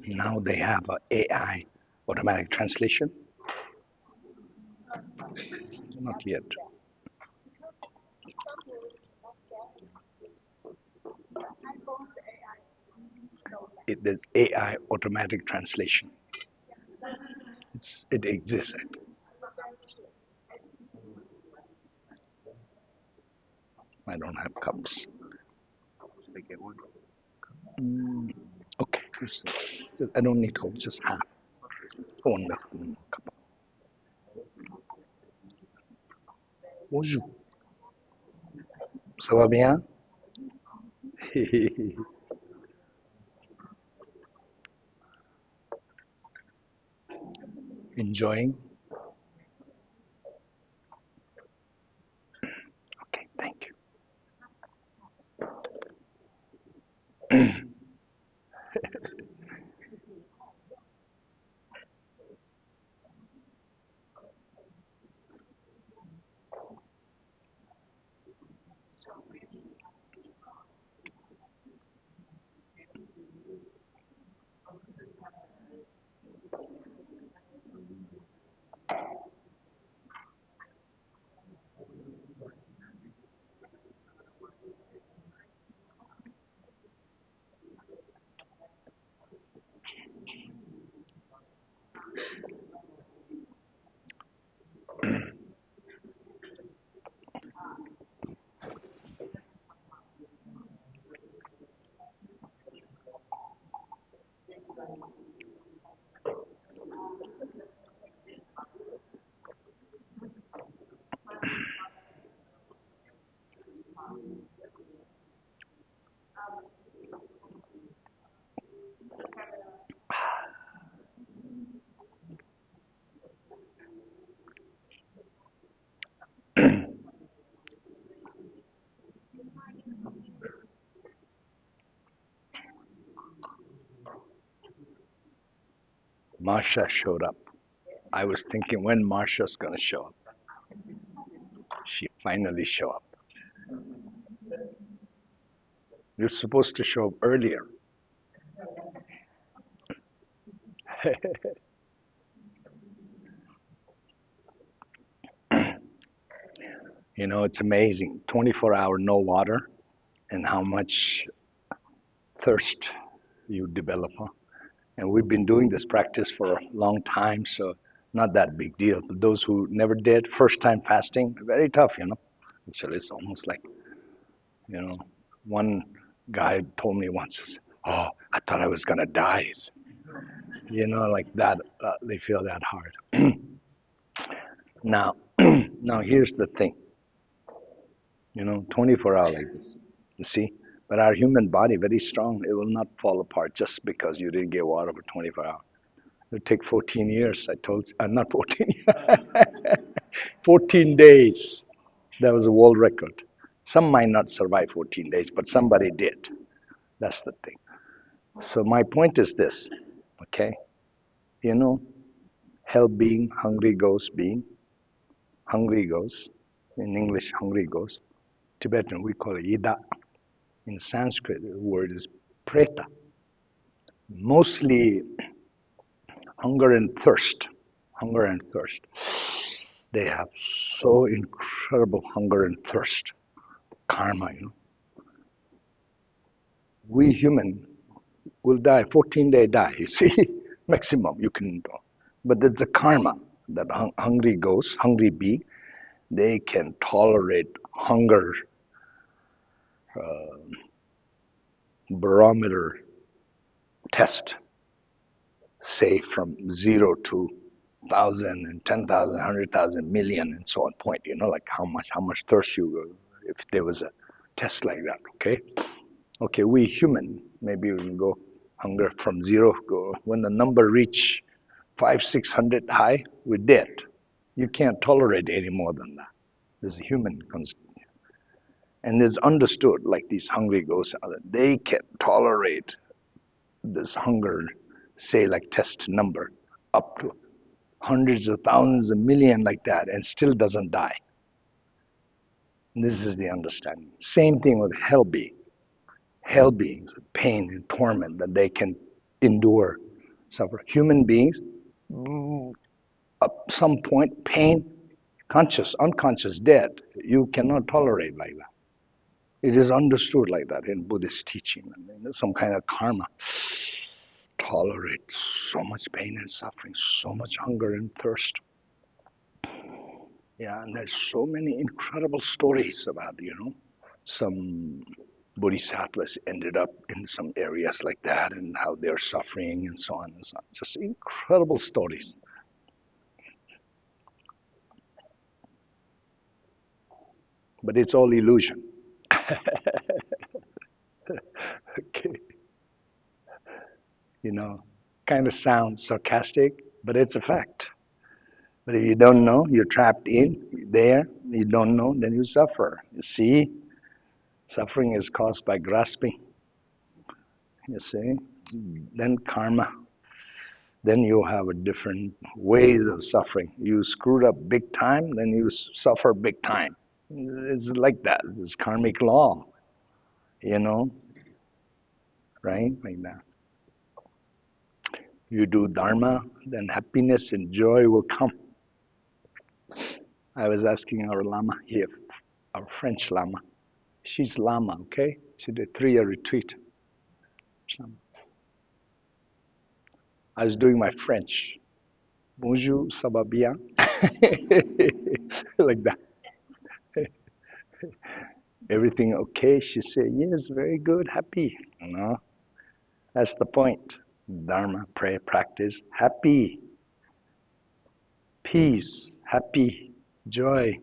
Now they have a AI, automatic translation. Not yet. There's AI, automatic translation. It exists. I don't have cups. Okay, I don't need whole, just half. One left in the cup. Bonjour. Ça va bien? Enjoying? Okay, thank you. Marsha showed up. I was thinking when Marsha's gonna show up. She finally showed up. You're supposed to show up earlier. You know, it's amazing. 24-hour no water and how much thirst you develop. Huh? And we've been doing this practice for a long time, so not that big deal. But those who never did, first time fasting, very tough, you know. Actually, it's almost like, you know, one guy told me once, oh, I thought I was going to die. You know, like that, they feel that hard. Now, now here's the thing, you know, 24 hours like this, you see, but our human body very strong. It will not fall apart just because you didn't get water for 24 hours. It would take 14 years. I told you, not 14, 14 days. That was a world record. Some might not survive 14 days, but somebody did. That's the thing. So my point is this, okay? You know, hell being, hungry ghost being, hungry ghost. In English, hungry ghost. Tibetan, we call it ida. In Sanskrit, the word is preta. Mostly hunger and thirst. Hunger and thirst. They have so incredible hunger and thirst. Karma, you know. We human will die, 14-day die, you see. Maximum you can do. But it's a karma that hungry ghost, hungry bee, they can tolerate hunger barometer test, say from 0 to 1,000 and 10,000, 100,000, million, and so on point. You know, like how much thirst you go if there was a test like that. Okay, okay. We human maybe we can go hunger from 0. Go when the number reach 500, 600 high, we're dead. You can't tolerate any more than that. There's a human and it's understood like these hungry ghosts, they can tolerate this hunger, say like test number, up to hundreds of thousands, a million like that, and still doesn't die. This is the understanding. Same thing with hell being. hell beings, pain and torment that they can endure, suffer. Human beings, at some point, pain, conscious, unconscious, dead, you cannot tolerate like that. It is understood like that in Buddhist teaching. Some kind of karma. Tolerate so much pain and suffering, so much hunger and thirst. Yeah, and there's so many incredible stories about, some Bodhisattvas ended up in some areas like that and how they're suffering and so on and so on. Just incredible stories. But it's all illusion. Okay. Kind of sounds sarcastic, but it's a fact. But if you don't know, you're trapped in there, you don't know, then you suffer. You see, suffering is caused by grasping. You see, then karma. Then you have a different ways of suffering. You screwed up big time, then you suffer big time. It's like that. It's karmic law, right? Like that. You do Dharma, then happiness and joy will come. I was asking our Lama here, our French Lama. She's Lama, okay? She did 3-year retreat. I was doing my French. Bonjour, ça va bien? Like that. Everything okay? She said, yes, very good, happy. That's the point. Dharma, pray, practice, happy. Peace, happy, joy.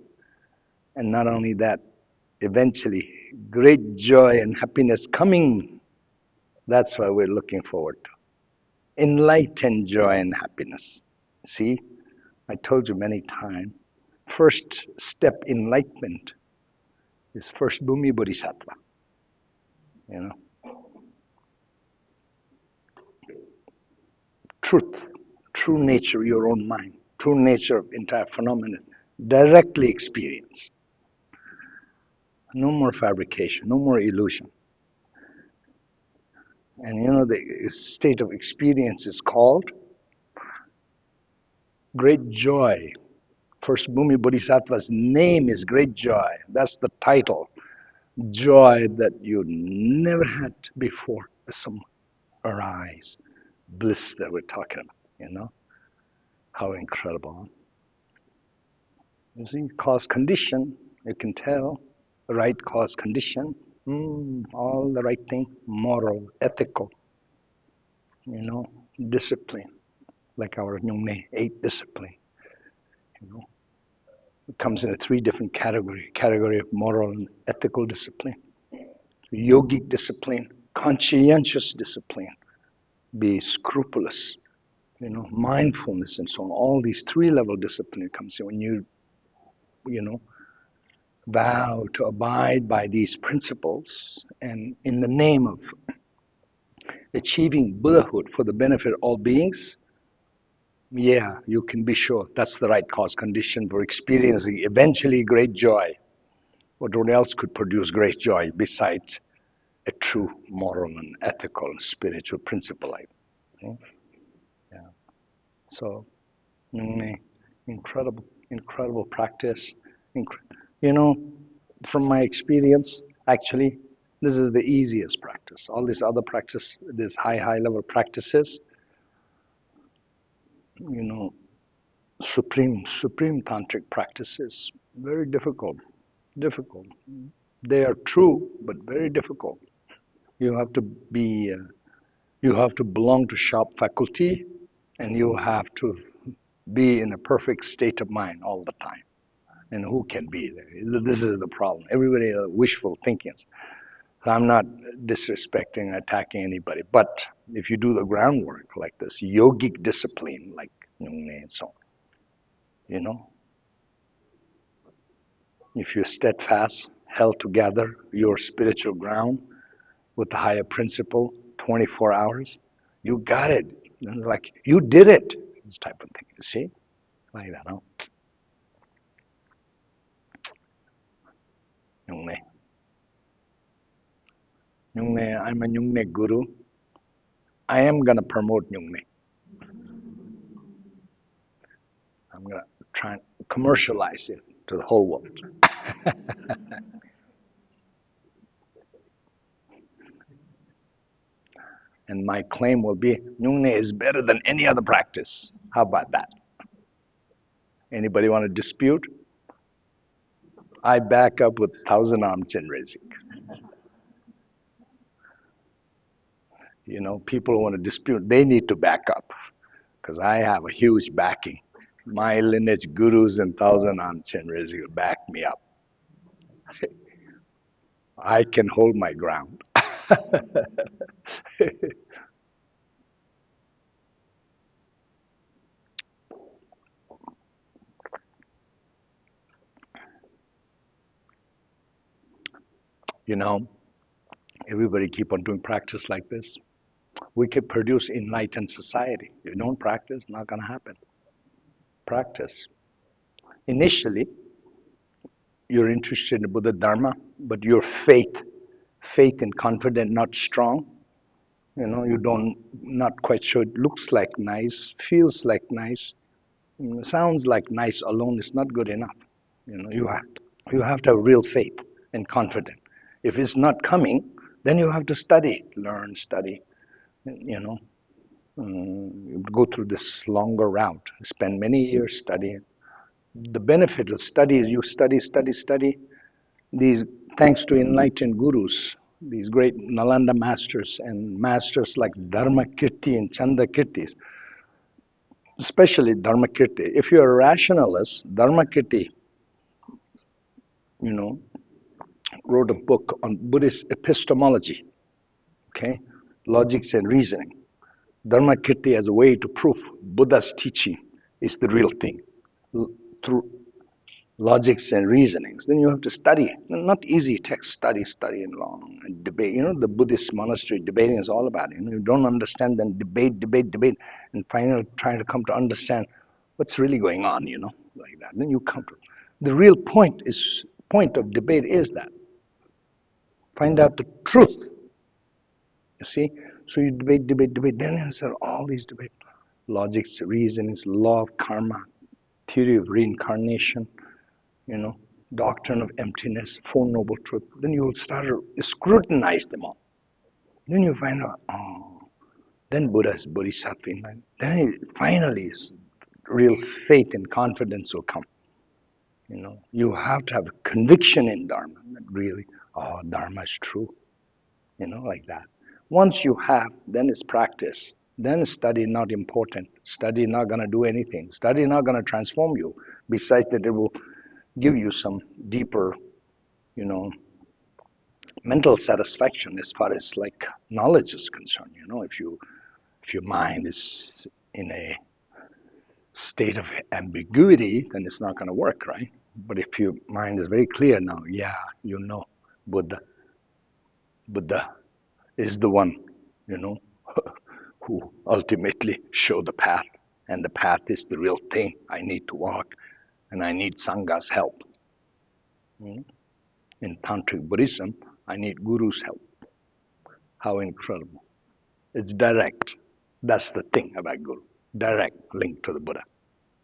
And not only that, eventually, great joy and happiness coming. That's what we're looking forward to. Enlightened joy and happiness. See, I told you many times, first step enlightenment is first Bhumi Bodhisattva. Truth, true nature, your own mind, true nature of entire phenomenon, directly experience. No more fabrication, no more illusion. And the state of experience is called great joy. First Bhumi Bodhisattva's name is great joy. That's the title. Joy that you never had before. Some arise. Bliss that we're talking about, How incredible. You see, cause condition, you can tell. The right cause condition. All the right thing. Moral, ethical, discipline. Like our Nyungne, 8 discipline. It comes in a 3 different category of moral and ethical discipline. Yogic discipline, conscientious discipline, be scrupulous, mindfulness and so on. All these 3-level discipline comes in when you vow to abide by these principles and in the name of achieving Buddhahood for the benefit of all beings. Yeah, you can be sure that's the right cause condition for experiencing eventually great joy. What else could produce great joy besides a true moral and ethical and spiritual principle life? Yeah. So, incredible practice. From my experience, actually, this is the easiest practice. All these other practice, these high level practices, supreme tantric practices, very difficult. They are true, but very difficult. You have to be, you have to belong to sharp faculty, and you have to be in a perfect state of mind all the time. And who can be there? This is the problem. Everybody has wishful thinking. So I'm not disrespecting, attacking anybody, but if you do the groundwork like this, yogic discipline, like Nyungne and so on, if you're steadfast, held together, your spiritual ground with the higher principle, 24 hours, you got it. Like, you did it. This type of thing, you see? Like that, no? Nyungne. Nyungne, I'm a Nyungne guru. I am going to promote Nyungne. I'm going to try and commercialize it to the whole world. And my claim will be, Nyungne is better than any other practice. How about that? Anybody want to dispute? I back up with 1,000-arm chin raising. You know, people who want to dispute, they need to back up, because I have a huge backing. My lineage gurus and 1,000-arm chin raising will back me up. I can hold my ground. You know, everybody keep on doing practice like this. We could produce enlightened society. If you don't practice, not going to happen. Practice. Initially, you're interested in the Buddha Dharma, but your faith and confidence not strong. You know, you don't, not quite sure. It looks like nice, feels like nice, sounds like nice alone is not good enough. You know, you have to have real faith and confidence. If it's not coming, then you have to study, learn, study. You know, go through this longer route. Spend many years studying. The benefit of study is you study. These, thanks to enlightened gurus, these great Nalanda masters and masters like Dharmakirti and Chandakirtis, especially Dharmakirti. If you're a rationalist, Dharmakirti, you know, wrote a book on Buddhist epistemology, okay, logics and reasoning. Dharmakirti as a way to prove Buddha's teaching is the real thing through logics and reasonings. Then you have to study. Not easy text, study and long and debate. You know, the Buddhist monastery debating is all about it. You know, you don't understand, then debate, and finally trying to come to understand what's really going on, you know, like that. Then you come to the real point of debate is that. Find out the truth. You see? So you debate, then answer all these debates. Logics, reasonings, law of karma, theory of reincarnation, you know, doctrine of emptiness, Four Noble Truths. Then you will start to scrutinize them all. Then you find out, oh, then Buddha's Bodhisattva. Then finally real faith and confidence will come. You know, you have to have conviction in Dharma that really, oh, Dharma is true. You know, like that. Once you have, then it's practice. Then study not important. Study not going to do anything. Study not going to transform you. Besides that, it will give you some deeper, you know, mental satisfaction as far as like knowledge is concerned. You know, if your mind is in a state of ambiguity, then it's not going to work, right? But if your mind is very clear now, yeah, you know, Buddha is the one, you know, who ultimately showed the path, and the path is the real thing I need to walk, and I need Sangha's help. In Tantric Buddhism, I need Guru's help. How incredible. It's direct. That's the thing about Guru. Direct link to the Buddha.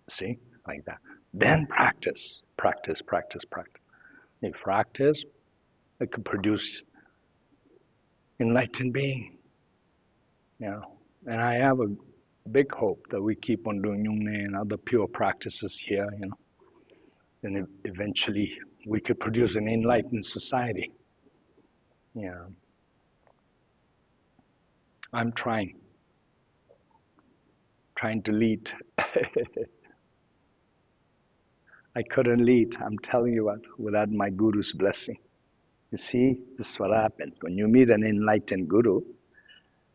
See? Like that. Then practice. If practice, it could produce enlightened being. You know. And I have a big hope that we keep on doing Nyungne and other pure practices here, you know. And eventually we could produce an enlightened society. Yeah. I'm trying to lead. I couldn't lead, I'm telling you what, without my guru's blessing. You see, this is what happens. When you meet an enlightened guru,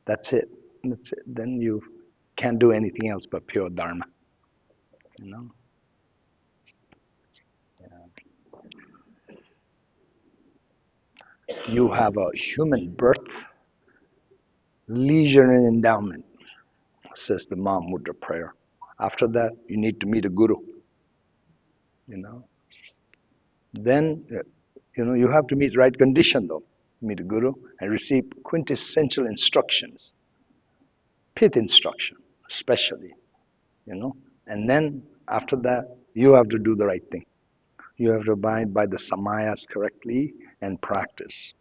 that's it. That's it. Then you can't do anything else but pure Dharma. You know? Yeah. You have a human birth, leisure and endowment, says the Mahamudra prayer. After that, you need to meet a guru. You know? Then, you know, you have to meet right condition though. meet a guru, and receive quintessential instructions, pith instruction, especially, And then after that, you have to do the right thing. You have to abide by the Samayas correctly and practice.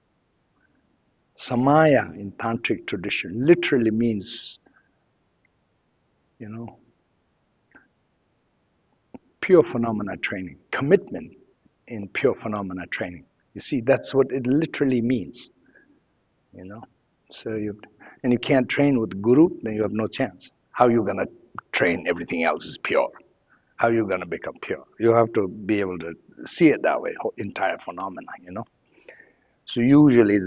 Samaya in tantric tradition literally means, pure phenomena training, commitment in pure phenomena training. You see, that's what it literally means, So and you can't train with guru, then you have no chance. How are you going to train everything else is pure? How are you going to become pure? You have to be able to see it that way, entire phenomena, So usually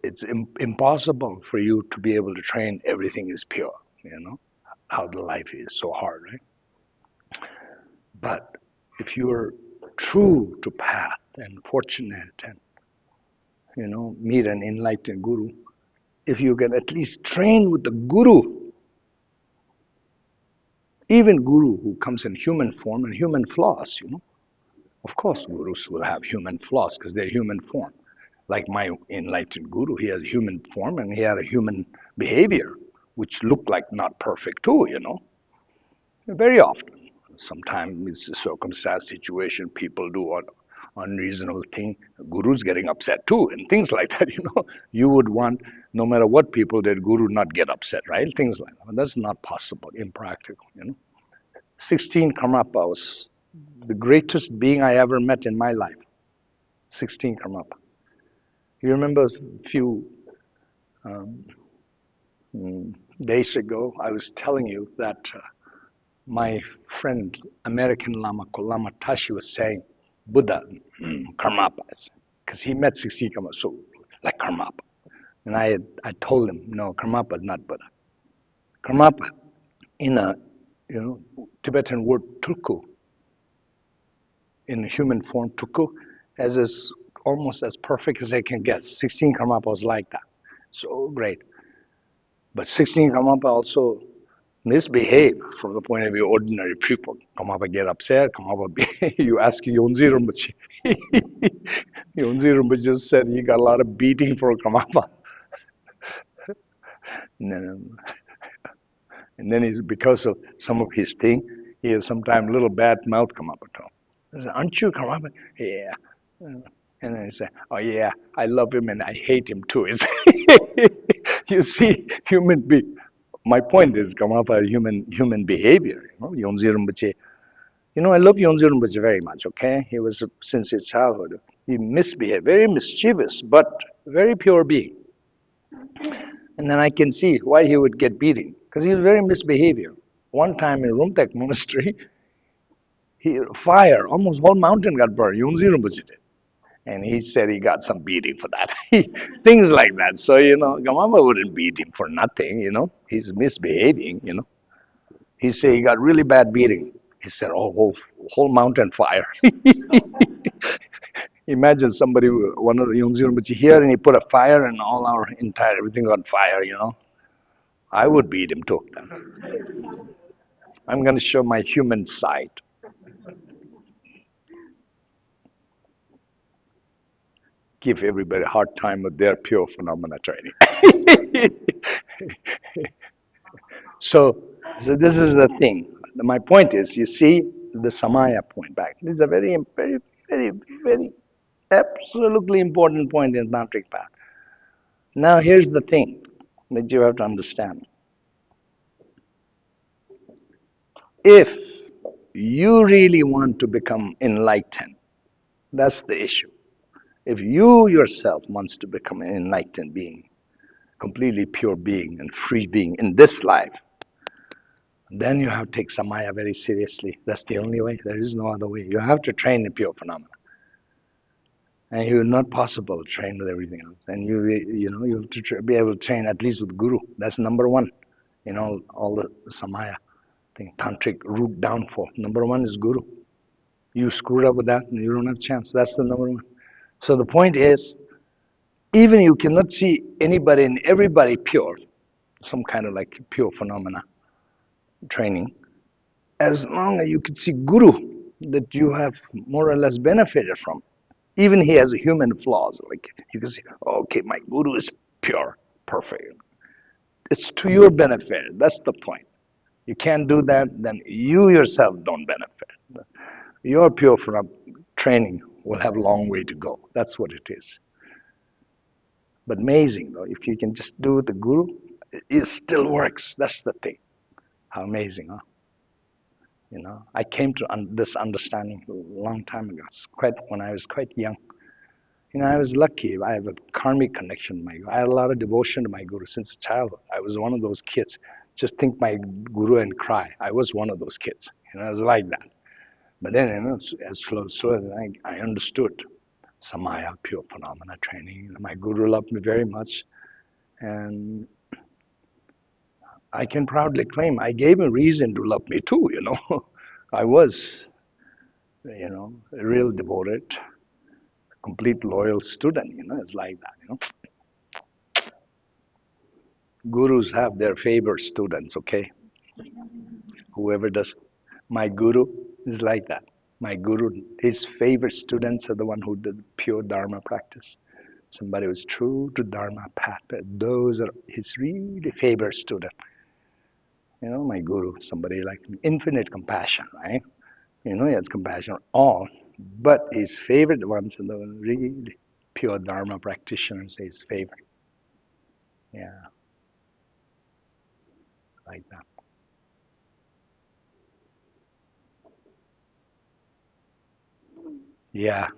it's impossible for you to be able to train everything is pure, how the life is so hard, right? But if you're true to path and fortunate and, meet an enlightened guru, if you can at least train with the guru, even guru who comes in human form and human flaws, Of course, gurus will have human flaws because they're human form. Like my enlightened guru, he has human form and he had a human behavior, which looked like not perfect too, Very often. Sometimes it's a circumstance, situation, people do an unreasonable thing. Guru's getting upset too, and things like that, You would want, no matter what people did, guru not get upset, right? Things like that. That's not possible, impractical, 16 Karmapa was the greatest being I ever met in my life. 16 Karmapa. You remember a few days ago, I was telling you that my friend, American Lama Lama Tashi, was saying Buddha, Karmapa, because he met 16 Karmapa, so like Karmapa. And I told him, no, Karmapa is not Buddha. Karmapa, in a Tibetan word tulku, in human form, tuku, as is almost as perfect as I can get. 16 Karmapa was like that. So great. But 16 Karmapa also misbehave from the point of view of ordinary people. Karmapa get upset, Karmapa you ask Yonzi Rinpoche. Yonzi Rinpoche just said he got a lot of beating for Karmapa. And then he's, because of some of his thing, he has sometimes little bad mouth Karmapa to him. I said, aren't you Karmapa? Yeah. And then he said, oh yeah, I love him and I hate him too. You see, human being. My point is, Karmapa, human behavior. Yonzi Rinpoche. I love Yonzi Rinpoche very much, okay? He was, since his childhood, he misbehaved, very mischievous, but very pure being. And then I can see why he would get beaten, because he was very misbehavior. One time in Rumtek Monastery, fire, almost whole mountain got burned. Yonzi Rinpoche did. And he said he got some beating for that. Things like that. So, Gamama wouldn't beat him for nothing, He's misbehaving, He said he got really bad beating. He said, oh, whole mountain fire. Imagine somebody, one of the Yonzi Rinpoche here, and he put a fire and all our entire, everything on fire, I would beat him too. I'm going to show my human side. Give everybody a hard time with their pure phenomena training. So this is the thing. My point is, you see the Samaya point back. This is a very, very, very, very absolutely important point in Tantric path. Now here's the thing that you have to understand. If you really want to become enlightened, that's the issue. If you yourself wants to become an enlightened being, completely pure being and free being in this life, then you have to take Samaya very seriously. That's the only way. There is no other way. You have to train in pure phenomena. And you're not possible to train with everything else. And you have to be able to train at least with Guru. That's number one. All the Samaya thing, tantric root downfall. Number one is Guru. You screwed up with that, and you don't have a chance. That's the number one. So the point is, even you cannot see anybody and everybody pure, some kind of like pure phenomena training, as long as you can see Guru that you have more or less benefited from. Even he has human flaws. Like you can say, oh, okay, my guru is pure, perfect. It's to your benefit. That's the point. You can't do that, then you yourself don't benefit. Your pure from training will have a long way to go. That's what it is. But amazing though, if you can just do the guru, it still works. That's the thing. How amazing, huh? You know, I came to this understanding a long time ago. It's quite when I was quite young. You know, I was lucky. I have a karmic connection to my guru. I had a lot of devotion to my guru since childhood. I was one of those kids. Just think my guru and cry. I was one of those kids. You know, I was like that. But then, you know, as slow as I understood Samaya, pure phenomena training. My guru loved me very much. And I can proudly claim I gave him reason to love me too, you know. I was, you know, a real devoted, complete loyal student, you know, it's like that, you know. Gurus have their favorite students, okay? Whoever does, my guru is like that. My guru, his favorite students are the one who did pure Dharma practice. Somebody who's true to Dharma path. Those are his really favorite student. You know, my guru, somebody like infinite compassion, right? You know, he has compassion on all, but his favorite ones are the really pure Dharma practitioners, his favorite. Yeah, like that. Yeah.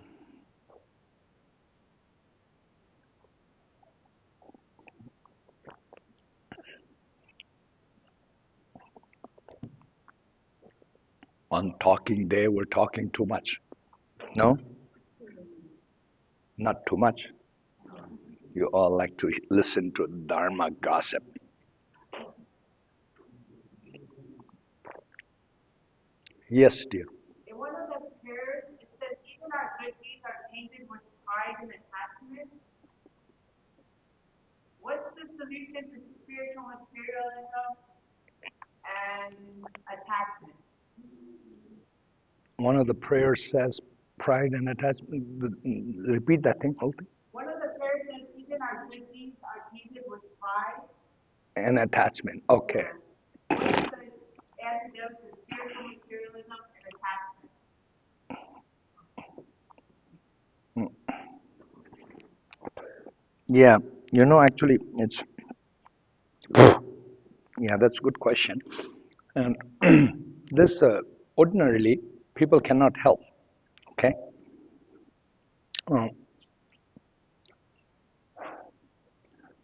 On talking day, we're talking too much. No, not too much. You all like to listen to Dharma gossip. Yes, dear. In one of the prayers, it says, even our good deeds are tainted with pride and attachment. What's the solution to spiritual materialism and attachment? One of the prayers says pride and attachment. Repeat that thing, whole thing. One of the prayers says, even our good deeds are tainted with pride and attachment. Okay. What's the antidote to spiritual materialism and attachment? Yeah, you know, actually, it's yeah, that's a good question. And this ordinarily people cannot help. Okay, Um,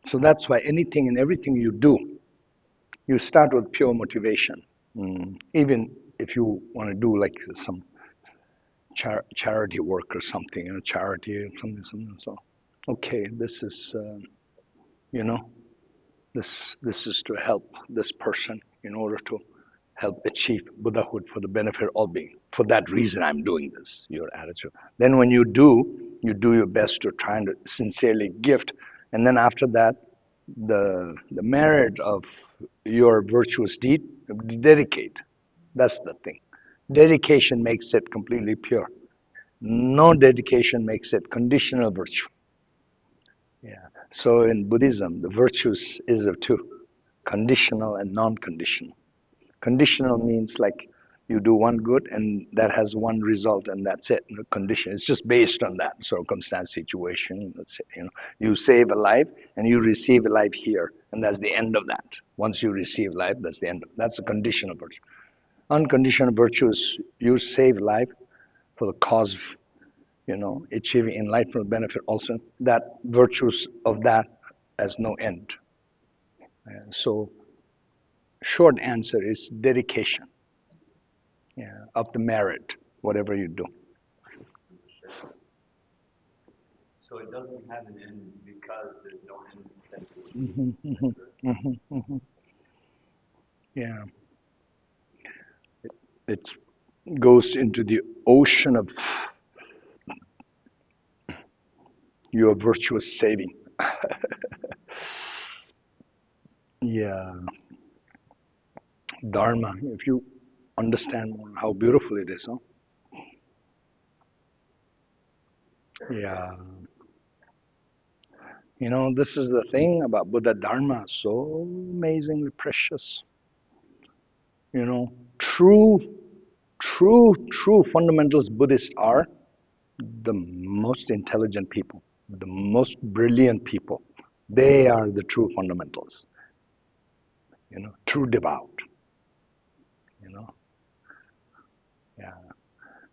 so that's why anything and everything you do, you start with pure motivation. Even if you want to do like some charity work or something, you know, charity or something. So, okay, this is you know, this is to help this person in order to help achieve Buddhahood for the benefit of all beings. For that reason, I'm doing this. Your attitude. Then, when you do your best to try and sincerely gift, and then after that, the merit of your virtuous deed, dedicate. That's the thing. Dedication makes it completely pure. No dedication makes it conditional virtue. Yeah. So in Buddhism, the virtues is of two, conditional and non-conditional. Conditional means like you do one good and that has one result and that's it. The condition it's just based on that circumstance, situation. That's it. You know, you save a life and you receive a life here, and that's the end of that. Once you receive life, that's the end. That's a conditional virtue. Unconditional virtue is you save life for the cause of achieving enlightenment benefit also. That virtues of that has no end. So short answer is dedication, yeah, of the merit, whatever you do. So it doesn't have an end because there's no end. Yeah, it goes into the ocean of your virtuous saving. Yeah, Dharma. If you understand how beautiful it is, huh? Yeah. You know, this is the thing about Buddha Dharma, so amazingly precious. You know, true fundamentals Buddhists are the most intelligent people, the most brilliant people. They are the true fundamentals, you know, true devout, you know. Yeah.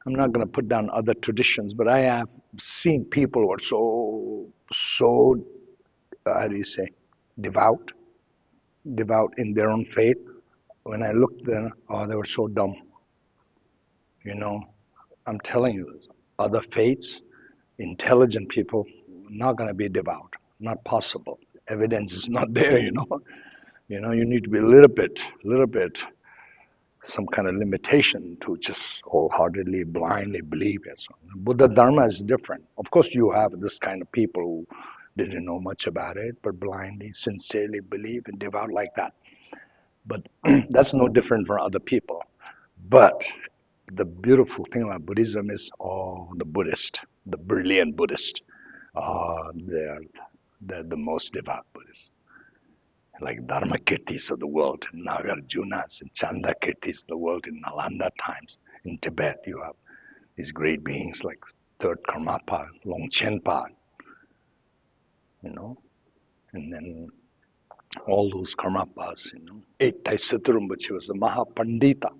I'm not going to put down other traditions, but I have seen people who are so, how do you say, devout, devout in their own faith. When I looked there, oh, they were so dumb, you know. I'm telling you this. Other faiths, intelligent people, not going to be devout. Not possible. Evidence is not there, you know. You know, you need to be a little bit, some kind of limitation to just wholeheartedly, blindly believe it. So Buddha Dharma is different. Of course, you have this kind of people who didn't know much about it, but blindly, sincerely believe and devout like that. But that's no different from other people. But the beautiful thing about Buddhism is, oh, the Buddhist, the brilliant Buddhist, they're the most devout Buddhists. Like Dharma Kirtis of the world, Nagarjunas and Chanda Kirtis of the world in Nalanda times. In Tibet, you have these great beings like Third Karmapa, Longchen Pa, you know, and then all those Karmapas, you know. Eight Taisatturumbachi was the Mahapandita,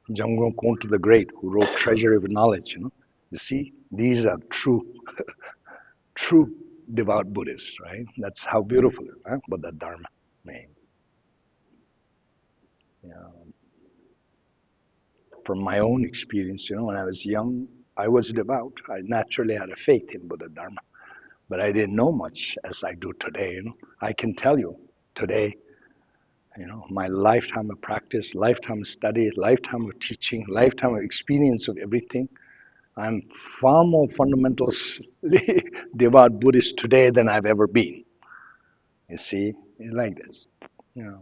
Jamgon Kontu the Great, who wrote Treasury of Knowledge, you know. You see, these are true devout Buddhists, right? That's how beautiful it is, huh? Buddha Dharma. Man. Yeah. From my own experience, you know, when I was young, I was devout. I naturally had a faith in Buddha Dharma, but I didn't know much as I do today. You know, I can tell you today, you know, my lifetime of practice, lifetime of study, lifetime of teaching, lifetime of experience of everything. I'm far more fundamentally devout Buddhist today than I've ever been. You see, it's like this. You know,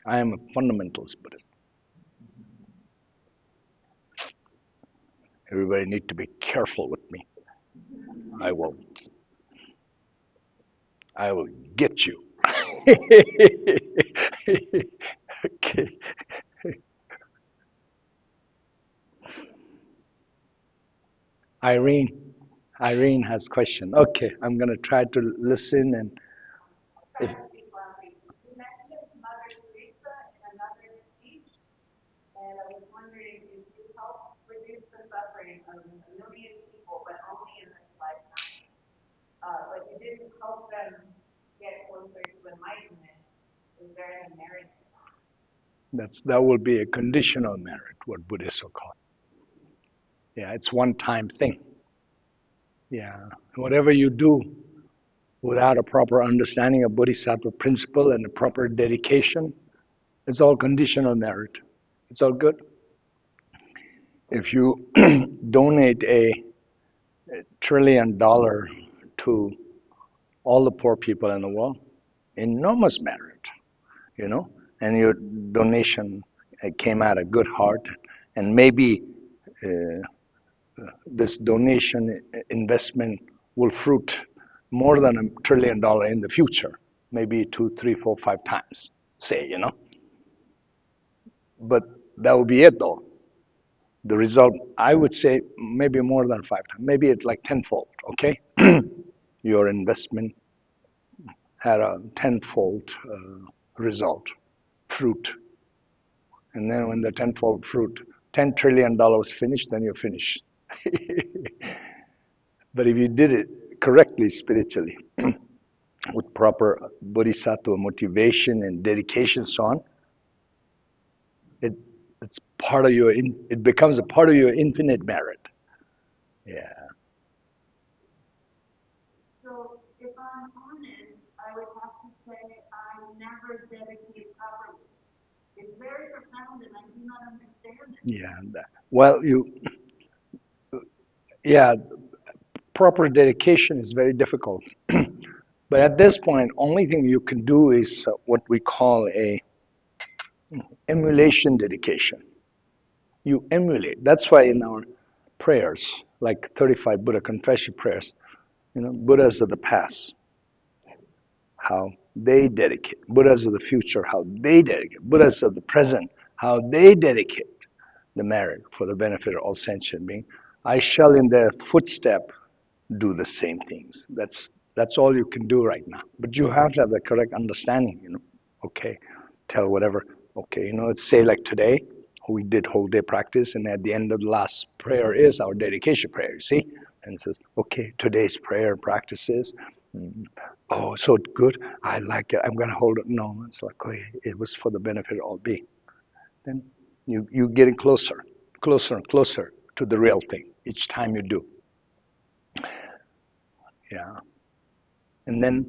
I am a fundamentalist Buddhist. Everybody need to be careful with me. I will I will get you. Okay. Irene. Irene has question. Okay, I'm gonna try to listen and if, that will be a conditional merit, what Buddhists will call it. Yeah, it's one time thing. Yeah. Whatever you do without a proper understanding of Bodhisattva principle and a proper dedication, it's all conditional merit. It's all good. If you donate $1 trillion to all the poor people in the world, enormous merit, you know, and your donation came out of good heart, and maybe uh, this donation investment will fruit more than $1 trillion in the future, maybe 2, 3, 4, 5 times, say, you know. But that will be it, though. The result, I would say, maybe more than 5 times, maybe it's like tenfold. Okay, your investment had a tenfold result, fruit. And then when the tenfold fruit, $10 trillion finished, then you're finished. But if you did it correctly spiritually, with proper bodhisattva motivation and dedication, so on, it it's part of your it becomes a part of your infinite merit. Yeah. Yeah. Well, yeah, proper dedication is very difficult. But at this point, only thing you can do is what we call a emulation dedication. You emulate. That's why in our prayers, like 35 Buddha confession prayers. Buddhas of the past, how they dedicate. Buddhas of the future, how they dedicate. Buddhas of the present, how they dedicate the merit for the benefit of all sentient beings. I shall in their footstep do the same things. That's all you can do right now. But you have to have the correct understanding, Okay, tell whatever. Okay, let's say like today, we did whole day practice, and at the end of the last prayer is our dedication prayer, you see? And it says, okay, today's prayer practices. Oh, so good. I like it. I'm going to hold it. No, it's like, okay, it was for the benefit of all being. Then you getting closer and closer to the real thing each time you do. Yeah. And then,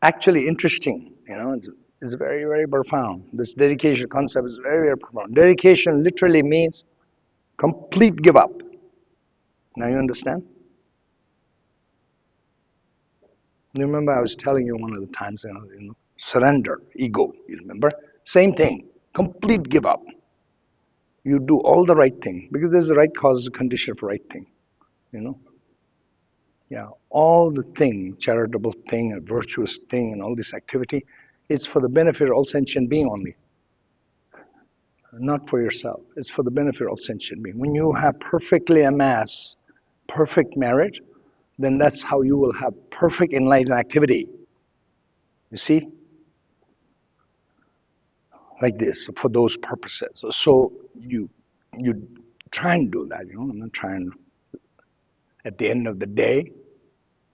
actually interesting, it's very, very profound. This dedication concept is very, very profound. Dedication literally means complete give up. Now you understand? You remember I was telling you one of the times, surrender, ego, you remember? Same thing, complete give up. You do all the right thing, because there's the right cause and condition for right thing, Yeah, all the thing, charitable thing, a virtuous thing, and all this activity, it's for the benefit of all sentient being only. Not for yourself. It's for the benefit of all sentient being. When you have perfectly amassed perfect merit, then that's how you will have perfect enlightened activity. You see? Like this, for those purposes. So you try and do that, I'm not trying. At the end of the day,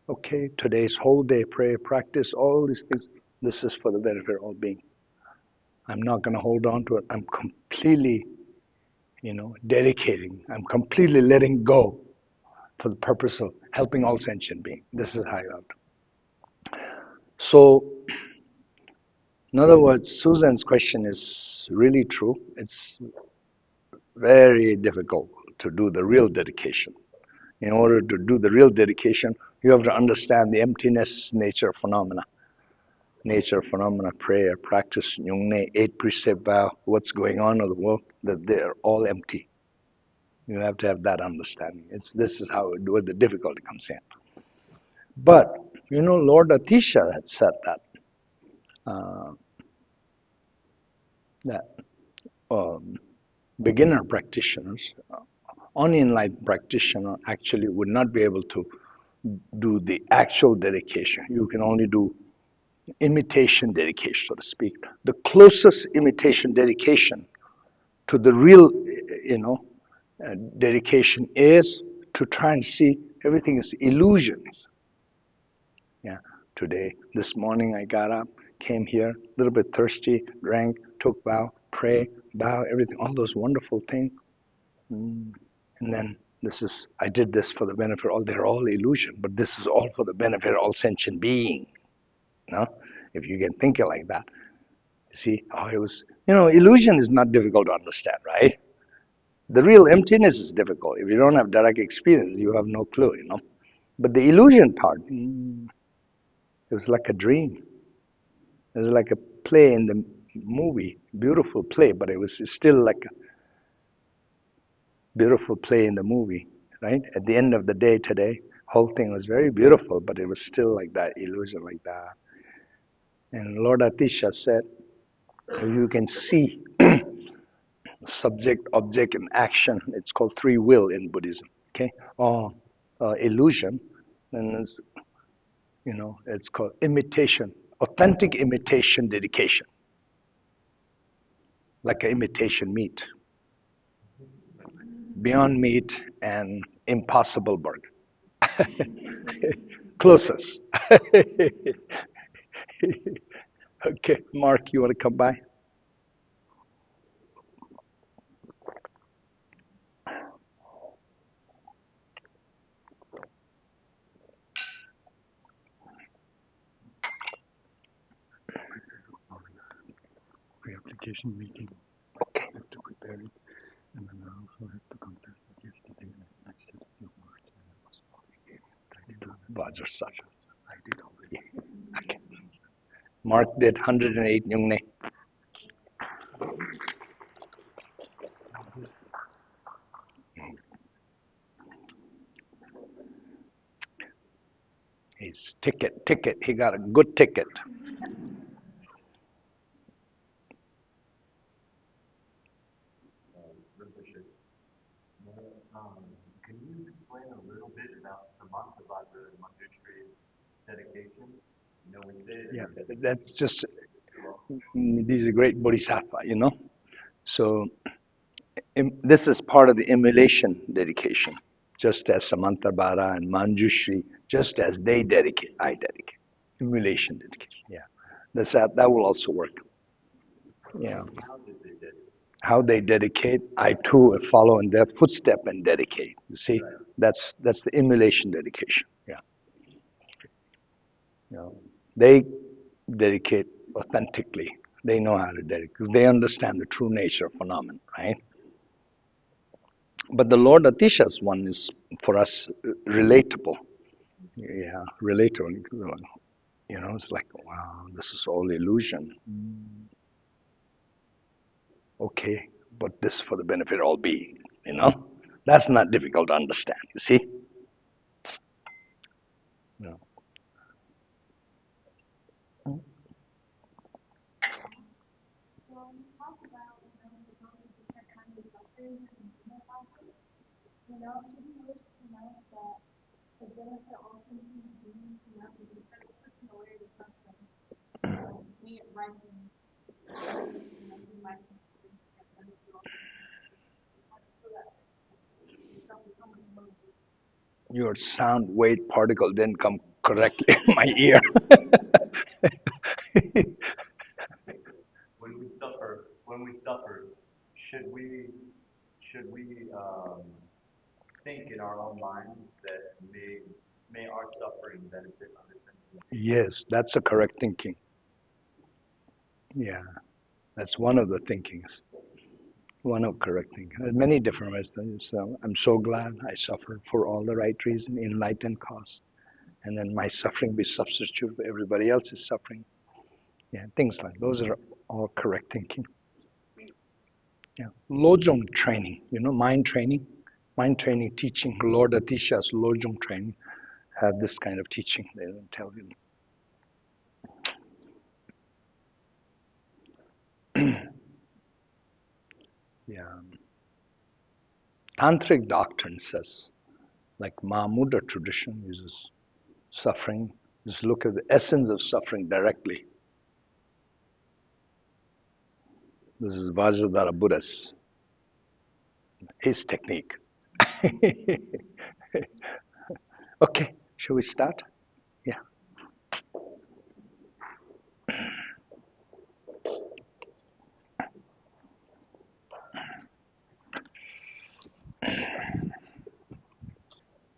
okay, today's whole day, pray, practice, all these things, this is for the benefit of all being. I'm not going to hold on to it. I'm completely, dedicating. I'm completely letting go for the purpose of helping all sentient beings. This is how you have to. So, in other words, Susan's question is really true. It's very difficult to do the real dedication. In order to do the real dedication, you have to understand the emptiness nature of phenomena. Nature of phenomena, prayer, practice, Nyungne, 8 precept vow, what's going on in the world, that they're all empty. You have to have that understanding. This is where the difficulty comes in. But, Lord Atisha had said that beginner practitioners, unenlightened practitioner actually would not be able to do the actual dedication. You can only do imitation dedication, so to speak. The closest imitation dedication to the real, dedication is to try and see everything is illusions. Yeah. Today, this morning, I got up, came here, a little bit thirsty, drank, took vow, pray, bow, everything, all those wonderful things. And then I did this for the benefit of all. They're all illusion, but this is all for the benefit of all sentient being. If you can think it like that. See how it was, illusion is not difficult to understand, right? The real emptiness is difficult. If you don't have direct experience, you have no clue, But the illusion part, it was like a dream. It was like a play in the movie, beautiful play, but it was still like a beautiful play in the movie, right? At the end of the day today, whole thing was very beautiful, but it was still like that, illusion like that. And Lord Atisha said, you can see subject, object, and action. It's called free will in Buddhism, okay? Or illusion, and it's called imitation, authentic imitation dedication, like an imitation meat, beyond meat and impossible burger. Closest. Okay, Mark, you want to come by? Pre-application meeting. Okay. I have to prepare it, and then I also have to confess that yesterday I said a few words and I was wrong. I did Vajrasattva. I did already. Okay. Mark did 108 Nyungne. ticket. He got a good ticket. Can you explain a little bit about Samantha, about the Manjushri dedication? You know, we say Yeah, that's just, these are great Bodhisattva, So this is part of the emulation dedication, just as Samantabhara and Manjushri, just as they dedicate, I dedicate. Emulation dedication, yeah. That will also work. Yeah. How they dedicate, I too follow in their footstep and dedicate. You see, that's the emulation dedication. Yeah. They dedicate authentically. They know how to dedicate because they understand the true nature of phenomenon, right? But the Lord Atisha's one is for us relatable. Yeah, relatable. It's like, wow, this is all illusion. Okay, but this for the benefit of all being, That's not difficult to understand, you see? No. Your sound wave particle didn't come correctly in my ear. when we suffer, should we think in our own minds that may our suffering benefit others? Yes, that's a correct thinking. Yeah, that's one of the thinkings. One of correct thinking. There's many different ways. So I'm so glad I suffered for all the right reason, enlightened cause. And then my suffering be substitute for everybody else's suffering. Yeah, things like those are all correct thinking. Yeah. Lojong training, mind training teaching, Lord Atisha's Lojong training have this kind of teaching. They don't tell you. Yeah. Tantric doctrine says, like Mahmudra tradition uses suffering, just look at the essence of suffering directly. This is Vajradhara Buddhist, his technique. Okay, shall we start?